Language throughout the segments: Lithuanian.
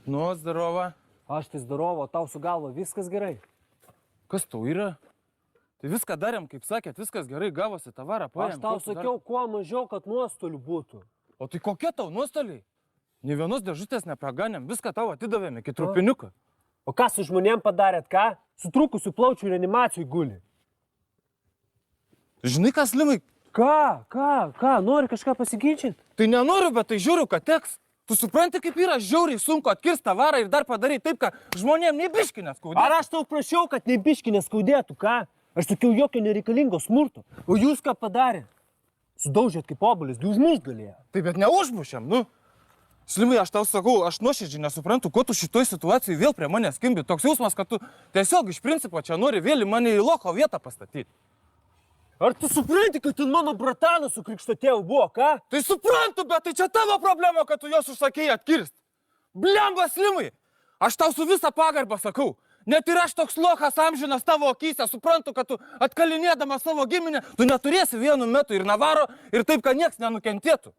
Nu, zdarova. Aš tai zdarovo, tau su galva viskas gerai. Kas tau yra? Tai viską darėm, kaip sakėt, viskas gerai gavosi, tavarą paėmėm. Aš tau sakiau, kuo mažiau, kad nuostolių būtų. O tai kokie tau nuostoliai? Nė vienos dėžutės nepraganėm, viską tau atidavėm iki trupiniuką. O ką su žmonėm padarėt, ką? Sutrukusių plaučių reanimacijų guli. Žinai, kas Limai? Ką? Nori kažką pasiginčyti? Tai nenoriu, bet tai žiūriu, kad teks. Tu supranti, kaip yra žiauriai sunku atkirsti tavarą ir dar padaryti taip, kad žmonėm nei biškį neskaudėtų. Ar aš tau prašiau, kad nei biškį neskaudėtų, ką? Aš sakiau, jokio nereikalingo smurto. O jūs ką padarė? Sudaužėt kaip obuolis, du užmušt galėjo. Taip, bet neužmušėm, nu. Slimai, aš tau sakau, aš nuoširdžiai nesuprantu, ko tu šitoj situacijai vėl prie manęs kimbi. Toks jausmas, kad tu tiesiog iš principo čia nori vėl į mane į locho vietą pastatyti. Ar tu supranti, kad ten mano bratanas su krikšto tėvu buvo, ką? Tai suprantu, bet tai čia tavo problema, kad tu jos užsakėjai atkirst. Blemba, Slimai, aš tau su visą pagarbą sakau. Net ir aš toks lochas amžinas tavo akyse, suprantu, kad tu atkalinėdama savo giminę, tu neturėsi vienu metu ir navaro ir taip, kad nieks nenukentėtų.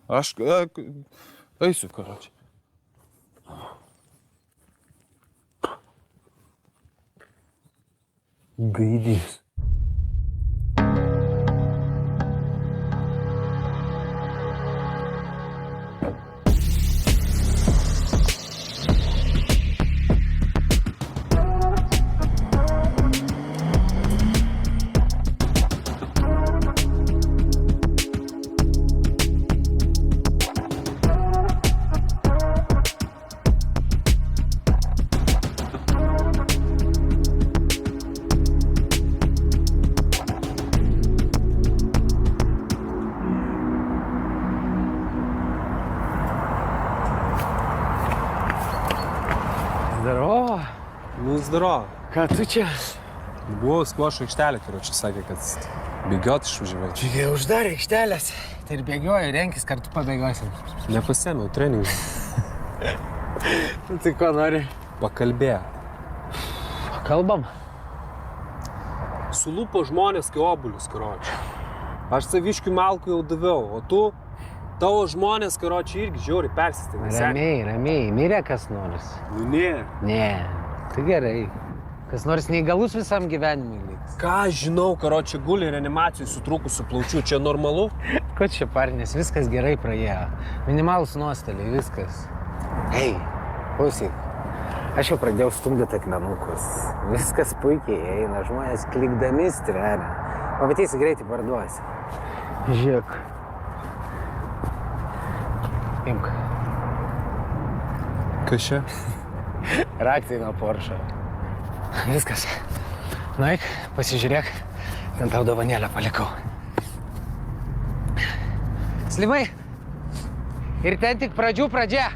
Aš eisiu, karočiui. Gaidys. Zdarova. Nu, zdarova. Ką tu čia? Buvau skvošo aikštelė, karočiui sakė, kad bėgiot išvažiavai. Čia uždarė aikštelės. Tai ir bėgioju, renkis, kartu pabėgiosim. Nepasėmiau treningų. Tai ko nori? Pakalbėjo. Kalbam. Sulupo žmonės kai obuolius, karočiui. Aš saviškių malkų jau daviau, o tu, tavo žmonės, karočiui, irgi žiauriai persistengė. Ramiai. Mirė kas nors. Nu, ne. Ne. Tai gerai. Kas nors neįgalus visam gyvenimui liks. Ką žinau, karočiui, guli reanimacijai sutrukusių plaučių, čia normalu? Ko čia parnės, viskas gerai praėjo. Minimalus nuostoliai, viskas. Ei, klausyk. Aš jau pradėjau stumdyti akmenukus. Viskas puikiai eina, žmonės klikdami stveria. Pamatysi, greitai parduosi. Žiūrėk. Imk. Kas čia? Raktai nuo Porsche. Viskas. Nueik, pasižiūrėk. Ten tau dovanėlę palikau. Slimai. Ir ten tik pradžia.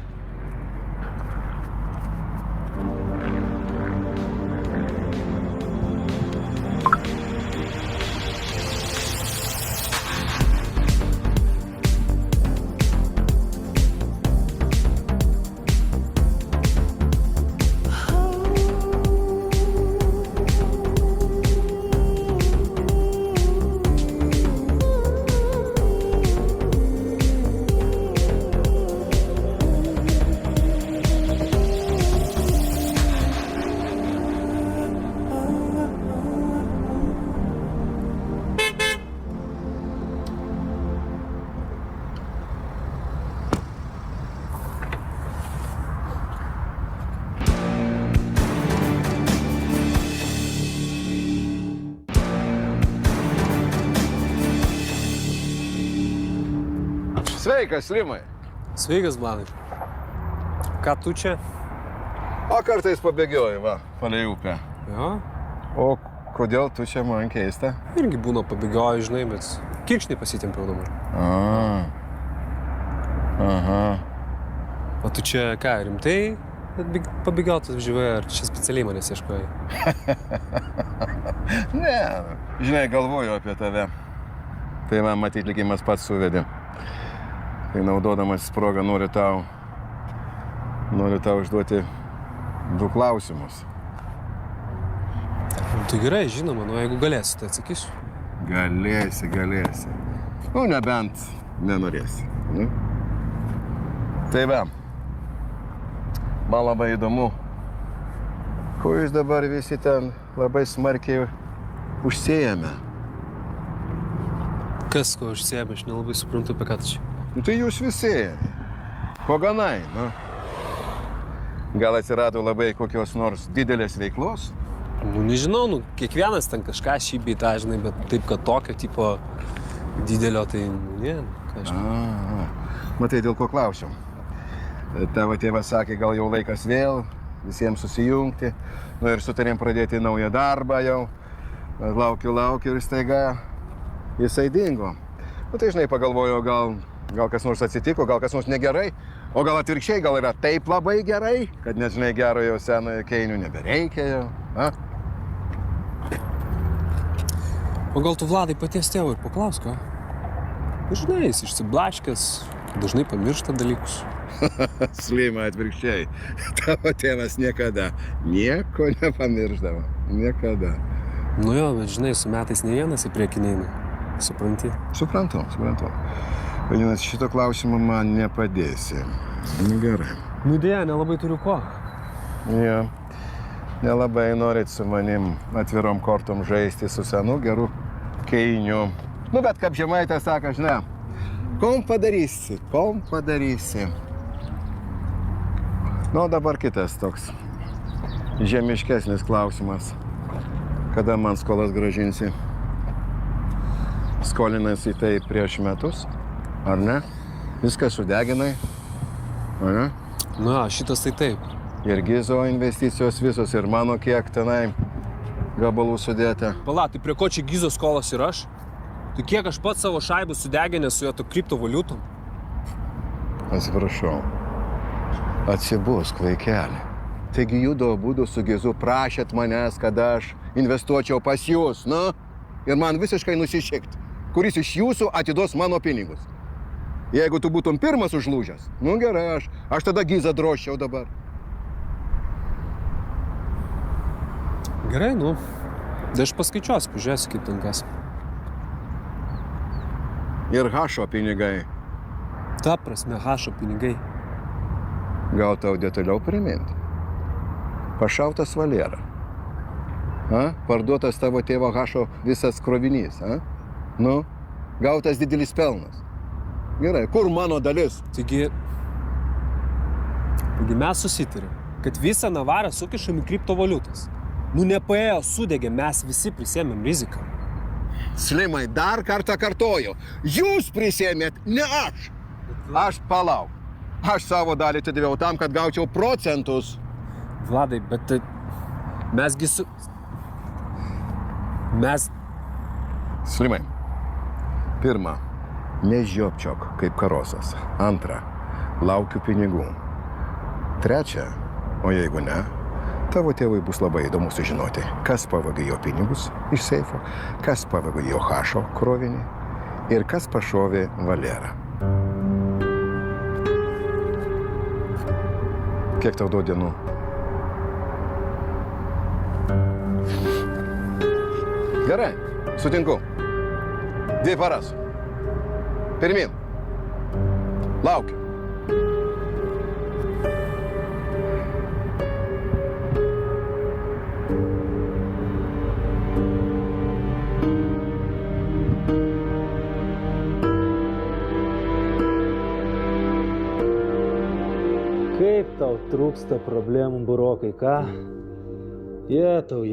Sveikas, Limai. Sveikas, Vladai. Ką tu čia? O kartais pabėgioji, va, palei upę. Jo? O kodėl tu čia man keista? Irgi būna pabėgioju, žinai, bet kirkšnį pasitempiau dabar. Aha. O tu čia ką, rimtai pabėgiot atvažiavai, ar čia specialiai manęs ieškojai? Ne, žinai, galvoju apie tave. Tai man matyt likimas pats suvedė. Tai naudodamas progą noriu tau užduoti 2 klausimus. Tai gerai, žinoma, nu jeigu galėsi, tai atsakysiu. galėsi. Nu, nebent nenorėsi. Nu. Tai va, man labai įdomu, ko jūs dabar visi ten labai smarkiai užsiėmę. Kas ko užsiėmė, aš nelabai suprantu, apie ką tu čia. Nu, tai jūs visi, ko ganai, nu. Gal atsirado labai kokios nors didelės veiklos? Nu, nežinau, nu, kiekvienas ten kažką šį bei tą, žinai, bet taip, kad tokio tipo didelio, tai, ne, ką aš... Matai, dėl ko klausiau. Tavo tėvas sakė, gal jau laikas vėl visiems susijungti. Nu ir sutarėm pradėti naują darbą jau. Laukiu ir staiga jisai dingo. Nu tai, žinai, pagalvojau, gal kas nors atsitiko, gal kas nors negerai. O gal atvirkščiai, gal yra taip labai gerai, kad net, žinai, gerojo senojo Keinių nebereikia jau. A? O gal tu, Vladai, paties tėvo ir paklausk, ką? Žinai, jis išsiblaškęs, dažnai pamiršta dalykus. Slima, atvirkščiai. Tavo tėvas niekada nieko nepamirždavo. Niekada. Nu jo, bet žinai, su metais ne vienas į priekį neina. Supranti? Suprantu. Vadinasi, šito klausimo man nepadėsi. Nu, gerai. Nu dėja, nelabai turiu ko. Jo. Nelabai norit su manim atvirom kortom žaisti su senu geru Keiniu. Nu, bet kaip Žemaitė sako, žinai, kom padarysi. Nu, dabar kitas toks žemiškesnis klausimas. Kada man skolas grąžinsi? Skolinasi tai prieš metus, ar ne? Viską sudeginai, ar ne? Na, šitas tai taip. Ir Gizo investicijos visos, ir mano kiek tenai gabalų sudėta. Pala, tai prie ko čia Gizo skolos ir aš? Tai kiek aš pats savo šaibų sudeginęs su jo to kriptovaliutom? Atsiprašau. Atsibusk, vaikeli. Taigi judo būdu su Gizu prašėt manęs, kad aš investuočiau pas jūs, nu? Ir man visiškai nusišikti, kuris iš jūsų atiduos mano pinigus. Jeigu tu būtum pirmas užlūžęs, nu gerai, aš tada Gizą drožčiau dabar. Gerai, nu. Tai aš paskaičiuosiu, pažiūrėsiu, kaip ten kas. Ir Hašo pinigai. Ta prasme, Hašo pinigai. Gal tau detaliau priminti? Pašautas Valera. Parduotas tavo tėvo Hašo visas krovinys. Nu, gautas didelis pelnas. Gerai, kur mano dalis? Taigi mes susitarėm, kad visą Navarą sukišam į kriptovaliutas. Nu, nepaėjo, sudegė, mes visi prisėmėm riziką. Slimai, dar kartą kartoju. Jūs prisėmėt, ne aš. Aš palauk. Aš savo dalį atidaviau tam, kad gaučiau procentus. Vladai, bet mesgi su... Slimai, pirma, nežiopčiok kaip karosas. Antra, laukiu pinigų. Trečia, o jeigu ne, tavo tėvui bus labai įdomu sužinoti, kas pavogė jo pinigus iš seifo, kas pavogė jo Hašo krovinį ir kas pašovė Valerą. Kiek tau duot dienų? Gerai, sutinku. 2 paras. Pirmin. Laukiu. Kaip tau trūksta problemų, burokai, ką? Jetau.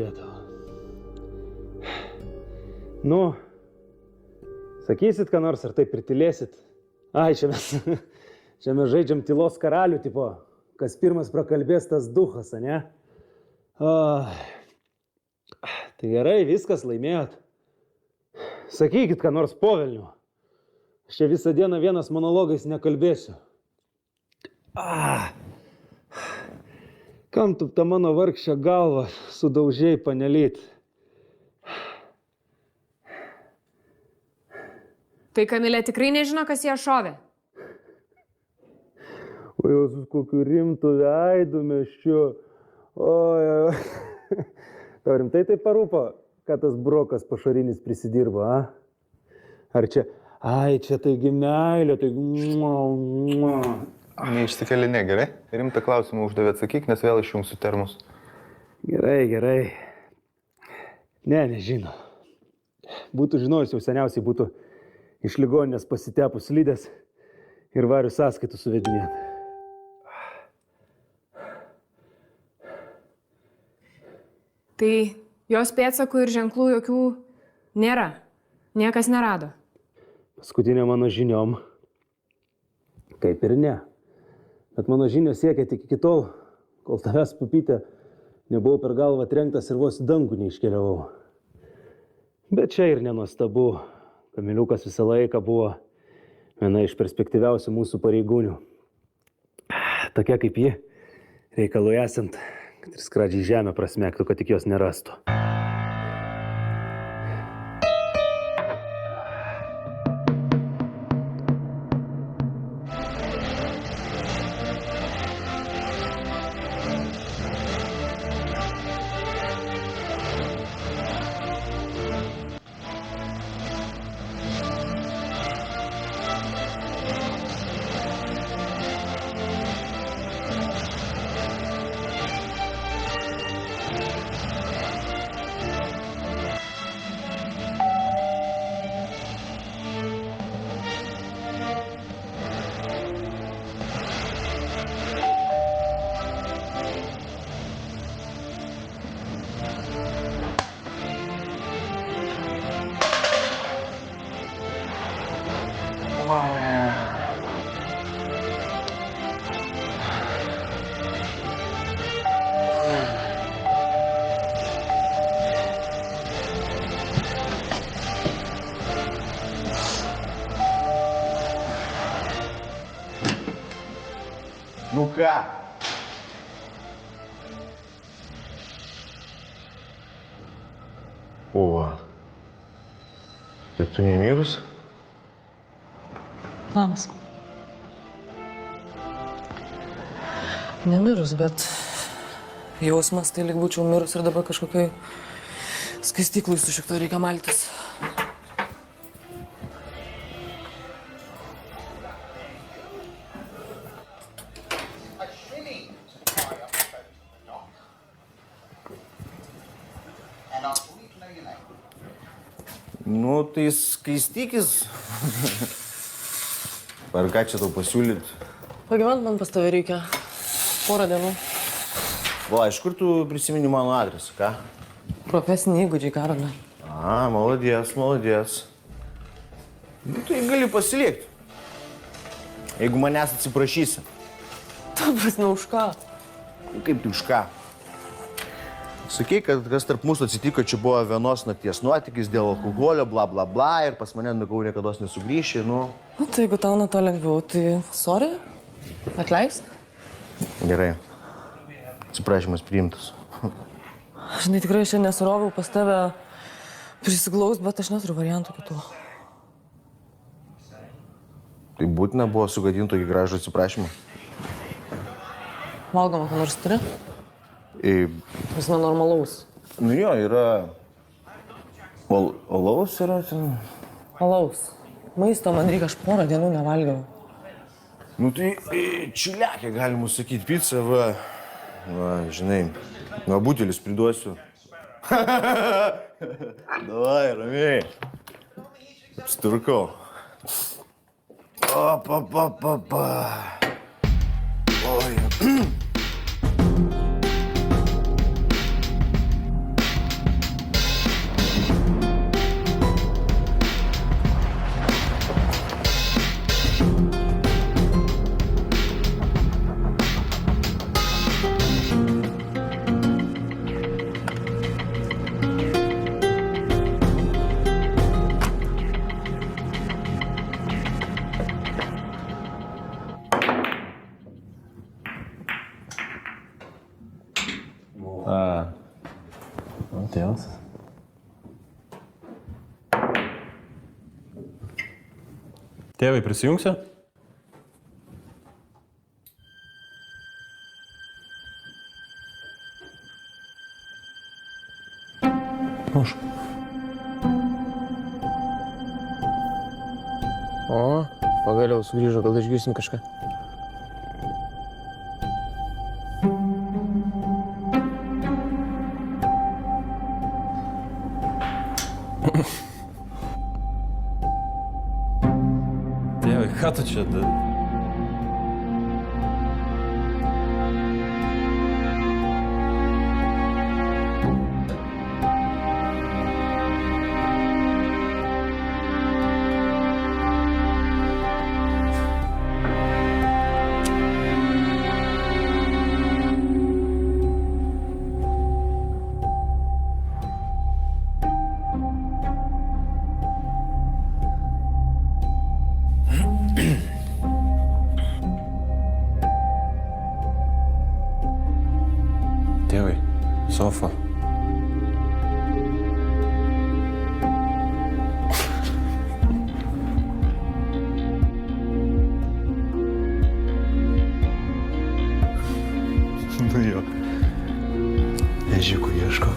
Nu, sakysit, ką nors, ar taip pritilėsit? Ai, čia mes žaidžiam tylos karalių, tipo, kas pirmas prakalbės, tas duchas, ne? Tai gerai, viskas, laimėjot. Sakykit, ką nors po velnių. Aš čia visą dieną vienas monologais nekalbėsiu. Kam tu tą mano vargšę galvą sudaužėjai, panelyt? Tai Kamilė tikrai nežino, kas ją šovė. O jau su kokiu rimtu veidu mes čia. Oi. Tau rimtai tai parūpo, ką tas brokas pašarinis prisidirba, a? Ar čia, čia taigi meilė, taigi... Neišsikelinė, gerai? Rimtą klausimą uždavė, atsakyk, nes vėl išjungsiu termus. Gerai. Ne, nežinau. Būtų žinojus, jau seniausiai būtų iš ligoninės pasitepus slidės ir varių sąskaitų suvedinėt. Tai jos pėdsakų ir ženklų jokių nėra. Niekas nerado. Paskutinė mano žiniom. Kaip ir ne. Bet mano žinios siekia tik iki tol, kol tavęs pupytė nebuvau per galvą trenktas ir vos į dangų neiškeliavau. Bet čia ir nenuostabu. Kamiliukas visą laiką buvo viena iš perspektyviausių mūsų pareigūnių. Tokia kaip ji, reikalui esant, kad ir skradžiai žemę prasmektų, kad tik jos nerastų. Nu ką? O, tai tu nemirus? Labas. Nemirus, bet jausmas tai lyg būčiau mirus ir dabar kažkokiai skaistyklai su šikto reikia maltis. Nu, tai skaistykis. Ar ką čia tau pasiūlyt? Pagyvent man pas tave reikia. Porą dienų. Va, iš kur tu prisimeni mano adresą, ką? Profesiniai įgūdžiai, Karolė. Молодец. Nu, tai gali pasiliekti. Jeigu manęs atsiprašysi. Ta prasme, už ką? Kaip tai už ką? Sakei, kad kas tarp mūsų atsitiko, čia buvo vienos nakties nuotykis dėl alkoholio, bla bla bla, ir pas mane nukau niekados nesugrįši, nu. Nu, tai jeigu tau nuo to lengviau, tai sorry, atleisk. Gerai. Atsiprašymas priimtas. Žinai, tikrai šiandien nesuroviau pas tave prisiglaus, bet aš neturiu variantų kitų. Tai būtina buvo sugadinti tokį gražų atsiprašymą. Valgoma, ką nors turi? Vis nenormalaus. Nu jo, yra... Olaus yra ten... Alaus. Maisto man reikia, aš porą dienų nevalgiau. Nu tai čiliakė, galima sakyti, pizza, va, žinai, nuo butelis priduosiu. Davai, ramiai. Sturkau. Oi. Deus. Tėvai, prisijungsi? Aš. O, pagaliau sugrįžo, gal išgirsim kažką. Tėvai, ką tu čia darai? Tėvai, sofa. Nu jo. Ežiukų ieško.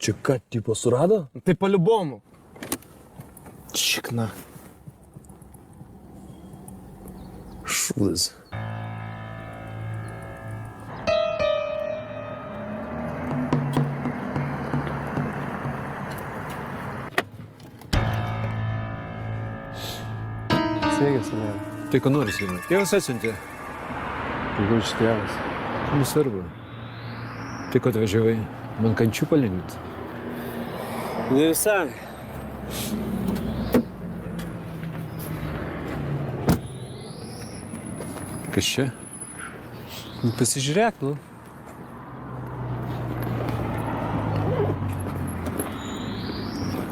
Čia ką, tipo, surado? Tai paliubomu. Čikna. Šūdas. Sveikas, ne. Tai ko nori, Svilai? Tėvas atsiuntė. Tai kur šis tėvas? Nesvarbu. Tai ko atvažiavai? Man kančių palengvinti. Ne visai. Kas čia? Nu, pasižiūrėk, nu.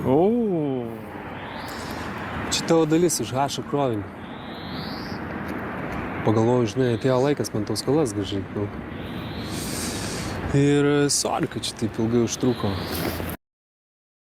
O. Čia tavo dalis iš Hašo krovinio. Pagalvoju, žinai, atėjo laikas man tos skolas grąžinti. Nu. Ir sorry, kad čia taip ilgai užtruko.